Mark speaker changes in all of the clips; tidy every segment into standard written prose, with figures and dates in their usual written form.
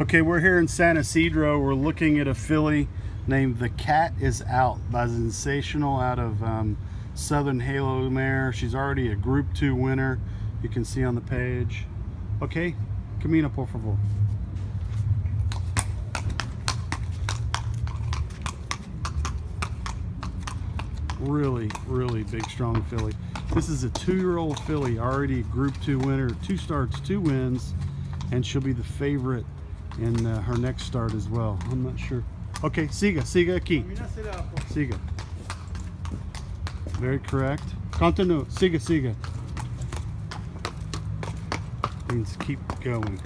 Speaker 1: Okay, we're here in San Isidro. We're looking at a filly named The Cat Is Out by Zensational out of Southern Halo Mare. She's already a Group 2 winner. You can see on the page. Okay, camina por favor. Really big, strong filly. This is a 2-year-old filly, already a Group 2 winner, 2 starts, 2 wins, and she'll be the favorite in her next start as well. I'm not sure. Okay, siga aquí. Siga. Very correct. Continue. Siga. Means keep going.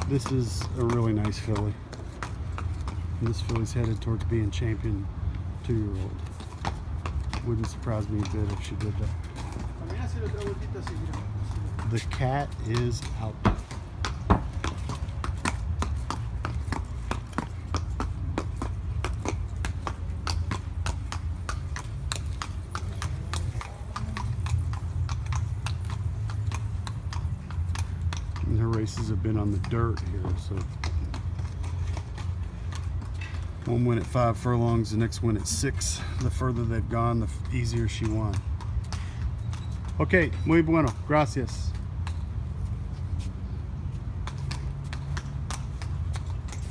Speaker 1: This is a really nice filly. And this filly's headed towards being champion 2-year-old. Wouldn't surprise me a bit if she did that. The Cat Is Out. And her races have been on the dirt here, so one win at 5 furlongs, the next win at 6. The further they've gone, the easier she won. Okay, muy bueno, gracias.